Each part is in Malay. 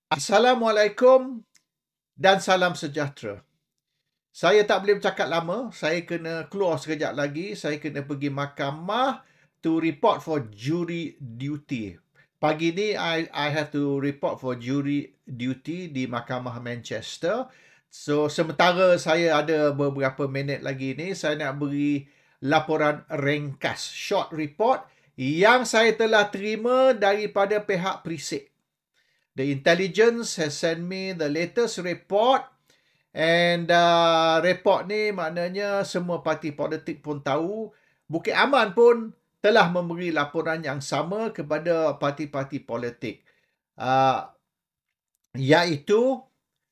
Assalamualaikum dan salam sejahtera. Saya tak boleh bercakap lama. Saya kena keluar sekejap lagi. Saya kena pergi mahkamah to report for jury duty. Pagi ni, I have to report for jury duty di Mahkamah Manchester. So, sementara saya ada beberapa minit lagi ni, saya nak beri laporan ringkas, short report yang saya telah terima daripada pihak Prisik. The intelligence has sent me the latest report, and report ni maknanya semua parti politik pun tahu. Bukit Aman pun telah memberi laporan yang sama kepada parti-parti politik. Iaitu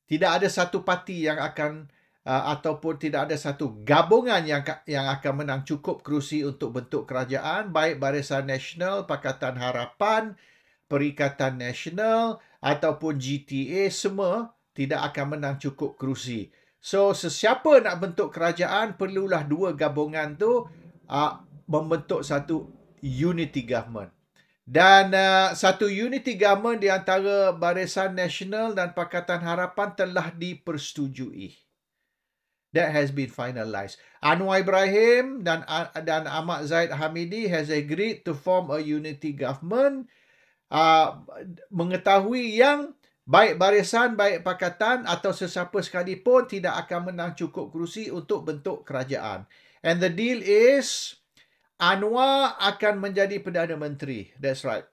tidak ada satu parti yang akan ataupun tidak ada satu gabungan yang akan menang cukup kerusi untuk bentuk kerajaan, baik Barisan Nasional, Pakatan Harapan, Perikatan Nasional ataupun GTA, semua tidak akan menang cukup kerusi. So, sesiapa nak bentuk kerajaan, perlulah dua gabungan tu membentuk satu unity government. Dan satu unity government di antara Barisan Nasional dan Pakatan Harapan telah dipersetujui. That has been finalized. Anwar Ibrahim dan Ahmad Zahid Hamidi has agreed to form a unity government. Mengetahui yang baik barisan, baik pakatan atau sesiapa sekalipun tidak akan menang cukup kerusi untuk bentuk kerajaan. And the deal is Anwar akan menjadi Perdana Menteri. That's right.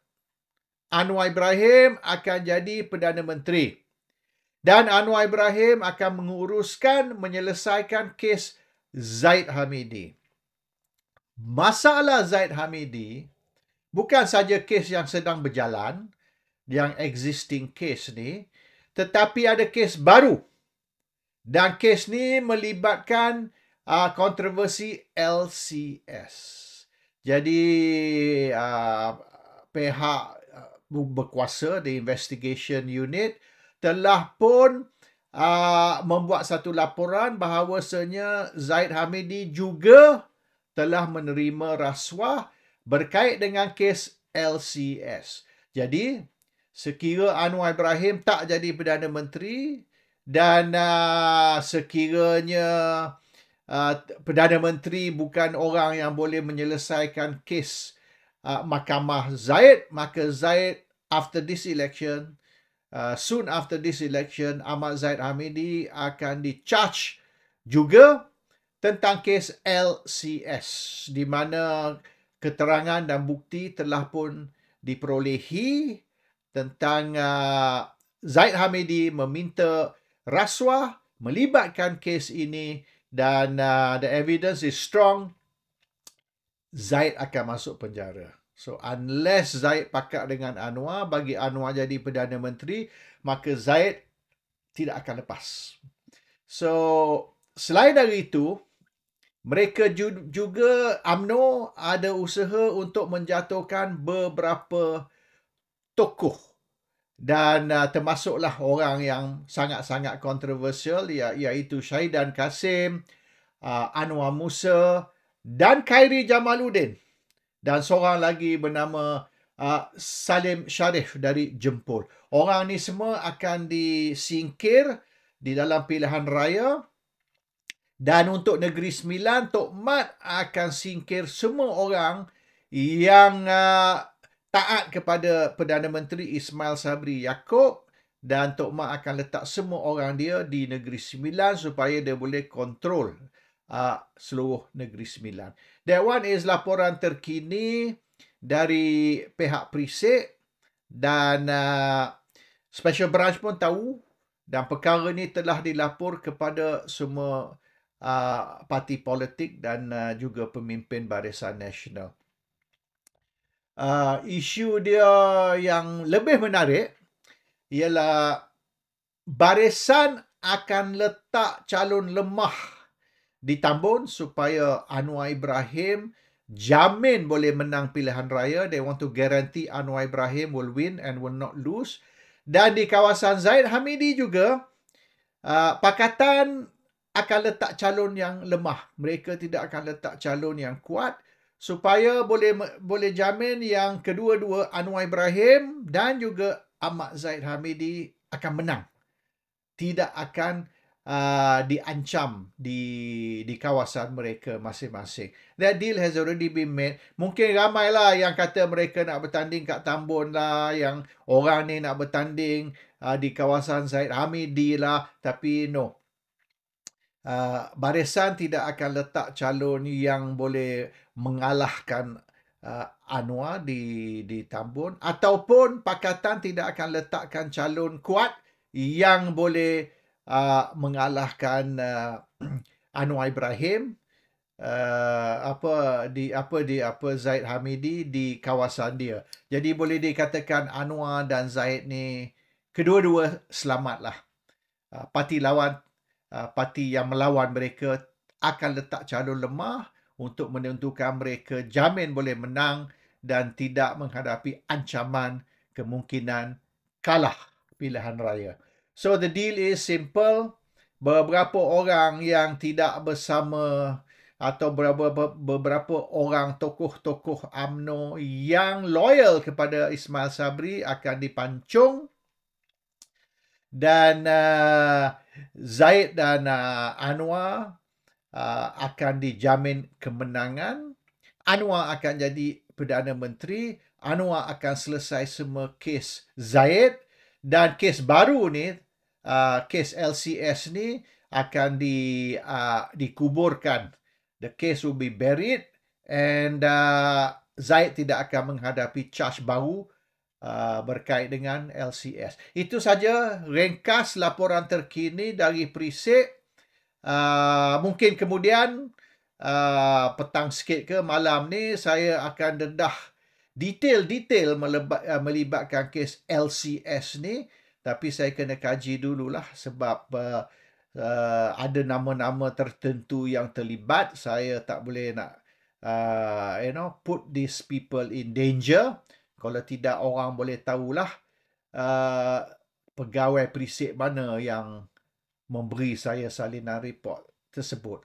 Anwar Ibrahim akan jadi Perdana Menteri. Dan Anwar Ibrahim akan menyelesaikan kes Zahid Hamidi. Masalah Zahid Hamidi bukan saja kes yang sedang berjalan, yang existing case ni, tetapi ada kes baru. Dan kes ni melibatkan kontroversi LCS. Jadi, pihak berkuasa, the investigation unit, telah pun membuat satu laporan bahawasanya Zahid Hamidi juga telah menerima rasuah berkait dengan kes LCS. Jadi, sekira Anwar Ibrahim tak jadi Perdana Menteri dan sekiranya Perdana Menteri bukan orang yang boleh menyelesaikan kes Mahkamah Zahid, maka Zahid after this election, soon after this election, Ahmad Zahid Hamidi akan di-charge juga tentang kes LCS, di mana keterangan dan bukti telah pun diperolehi tentang Zahid Hamidi meminta rasuah melibatkan kes ini, dan the evidence is strong. Zahid akan masuk penjara. So, unless Zahid pakat dengan Anwar, bagi Anwar jadi Perdana Menteri, maka Zahid tidak akan lepas. So, selain dari itu, mereka juga, UMNO ada usaha untuk menjatuhkan beberapa tokoh. Dan termasuklah orang yang sangat-sangat kontroversial, iaitu Syahidan Kasim, Anwar Musa dan Khairi Jamaluddin. Dan seorang lagi bernama Salim Sharif dari Jempol. Orang ni semua akan disingkir di dalam pilihan raya. Dan untuk Negeri Sembilan, Tok Mat akan singkir semua orang yang taat kepada Perdana Menteri Ismail Sabri Yaakob, dan Tok Mat akan letak semua orang dia di Negeri Sembilan supaya dia boleh kontrol seluruh Negeri Sembilan. That one is laporan terkini dari pihak Prisik, dan Special Branch pun tahu, dan perkara ni telah dilapor kepada semua parti politik dan juga pemimpin Barisan Nasional. Isu dia yang lebih menarik ialah Barisan akan letak calon lemah di Tambun supaya Anwar Ibrahim jamin boleh menang pilihan raya. They want to guarantee Anwar Ibrahim will win and will not lose. Dan di kawasan Zahid Hamidi juga, Pakatan akan letak calon yang lemah. Mereka tidak akan letak calon yang kuat supaya boleh jamin yang kedua-dua, Anwar Ibrahim dan juga Ahmad Zahid Hamidi, akan menang. Tidak akan diancam di kawasan mereka masing-masing. That deal has already been made. Mungkin ramailah yang kata mereka nak bertanding kat Tambun lah, yang orang ni nak bertanding di kawasan Zaid Hamidi lah. Tapi no. Barisan tidak akan letak calon yang boleh mengalahkan Anwar di Tambun, ataupun Pakatan tidak akan letakkan calon kuat yang boleh mengalahkan Anwar Ibrahim Zaid Hamidi di kawasan dia. Jadi boleh dikatakan Anwar dan Zaid ni kedua-dua selamatlah. Parti lawan, parti yang melawan mereka akan letak calon lemah untuk menentukan mereka jamin boleh menang dan tidak menghadapi ancaman kemungkinan kalah pilihan raya. So the deal is simple. Beberapa orang yang tidak bersama atau beberapa orang tokoh-tokoh UMNO yang loyal kepada Ismail Sabri akan dipancung, dan Zaid dan Anwar akan dijamin kemenangan. Anwar akan jadi Perdana Menteri. Anwar akan selesai semua kes Zaid, dan kes baru ni, kes LCS ni akan dikuburkan. The case will be buried, and Zaid tidak akan menghadapi charge baru berkait dengan LCS. Itu saja ringkas laporan terkini dari Perisik. Mungkin kemudian petang sikit ke malam ni saya akan dedah detail-detail melibatkan kes LCS ni. Tapi saya kena kaji dululah sebab ada nama-nama tertentu yang terlibat. Saya tak boleh nak put these people in danger. Kalau tidak, orang boleh tahulah pegawai Perisik mana yang memberi saya salinan report tersebut.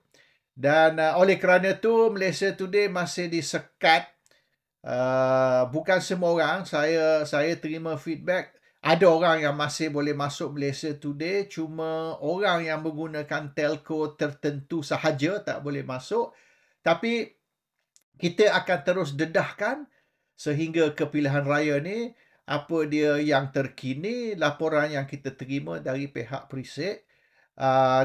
Dan oleh kerana itu, Malaysia Today masih disekat. Bukan semua orang. Saya terima feedback. Ada orang yang masih boleh masuk Malaysia Today, cuma orang yang menggunakan telco tertentu sahaja tak boleh masuk. Tapi kita akan terus dedahkan sehingga ke pilihan raya ni, apa dia yang terkini, laporan yang kita terima dari pihak Perisik.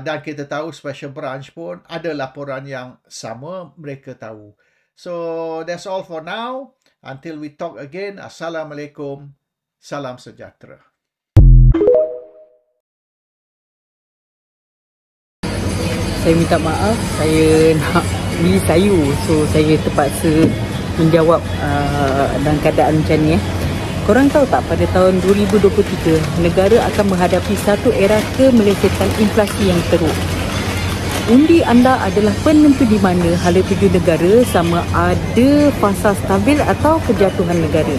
Dan kita tahu Special Branch pun ada laporan yang sama, mereka tahu. So that's all for now. Until we talk again, Assalamualaikum. Salam sejahtera. Saya minta maaf, saya nak beli sayur. So, saya terpaksa menjawab dalam keadaan macam ni. Korang tahu tak, pada tahun 2023, negara akan menghadapi satu era kemelesetan inflasi yang teruk. Undi anda adalah penentu di mana hala tuju negara sama ada fasa stabil atau kejatuhan negara.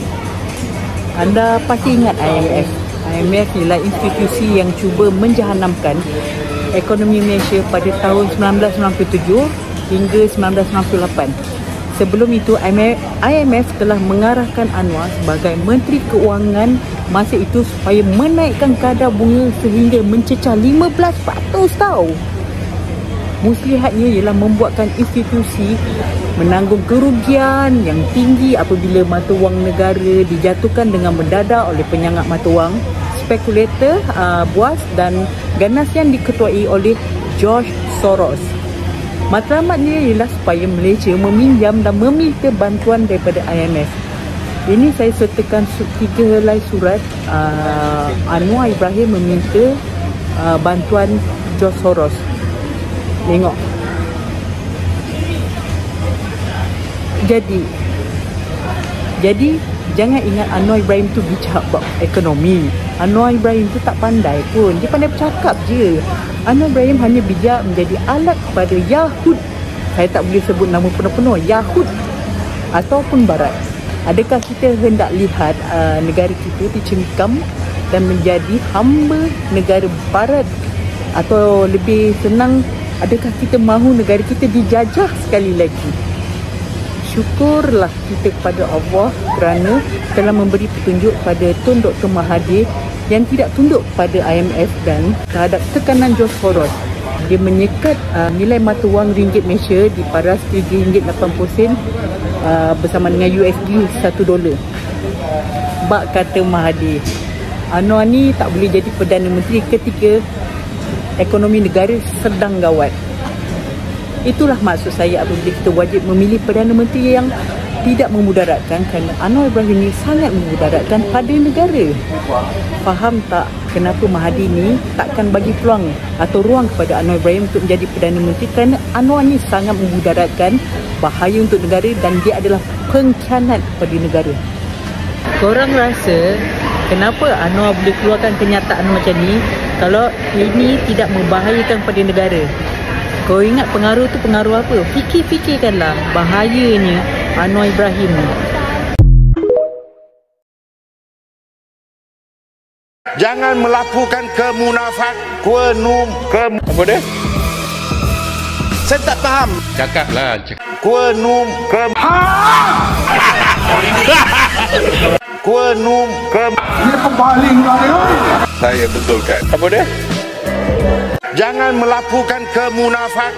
Anda pasti ingat IMF. IMF ialah institusi yang cuba menjahanamkan ekonomi Malaysia pada tahun 1997 hingga 1998. Sebelum itu, IMF telah mengarahkan Anwar sebagai Menteri Keuangan masa itu supaya menaikkan kadar bunga sehingga mencecah 15% tau. Muslihatnya ialah membuatkan institusi menanggung kerugian yang tinggi apabila mata wang negara dijatuhkan dengan mendadak oleh penyangak mata wang, spekulator buas dan ganas yang diketuai oleh George Soros. Matlamatnya ialah supaya Malaysia meminjam dan meminta bantuan daripada IMF. Ini saya sertakan 3 helai surat Anwar Ibrahim meminta bantuan George Soros. Tengok. Jadi jangan ingat Anwar Ibrahim tu bijak bab ekonomi. Anwar Ibrahim tu tak pandai pun. Dia pandai bercakap je. Anwar Ibrahim hanya bijak menjadi alat kepada Yahud. Saya tak boleh sebut nama penuh-penuh. Yahud ataupun Barat. Adakah kita hendak lihat negara kita dicengkam dan menjadi hamba negara Barat? Atau lebih senang, adakah kita mahu negara kita dijajah sekali lagi? Syukurlah kita kepada Allah kerana telah memberi petunjuk pada Tun Dr. Mahathir yang tidak tunduk pada IMF dan terhadap tekanan George Soros. Dia menyekat nilai mata wang ringgit Malaysia di paras RM3.80 bersama dengan USD $1. Bak kata Mahathir, Anwar ni tak boleh jadi Perdana Menteri ketika ekonomi negara sedang gawat. Itulah maksud saya apabila kita wajib memilih Perdana Menteri yang tidak memudaratkan, kerana Anwar Ibrahim ni sangat memudaratkan pada negara. Faham tak kenapa Mahathir ni takkan bagi peluang atau ruang kepada Anwar Ibrahim untuk menjadi Perdana Menteri, kerana Anwar ni sangat memudaratkan, bahaya untuk negara dan dia adalah pengkhianat pada negara. Korang rasa kenapa Anwar boleh keluarkan kenyataan macam ni kalau ini tidak membahayakan pada negara? Kau ingat pengaruh tu pengaruh apa? Fikir-fikirkanlah bahayanya Anwar Ibrahim ni. Jangan melakukan kemunafak, apa dia? Saya tak faham. Cakaplah. Dia kembali saya betulkan. Apa dia? Jangan melakukan kemunafak,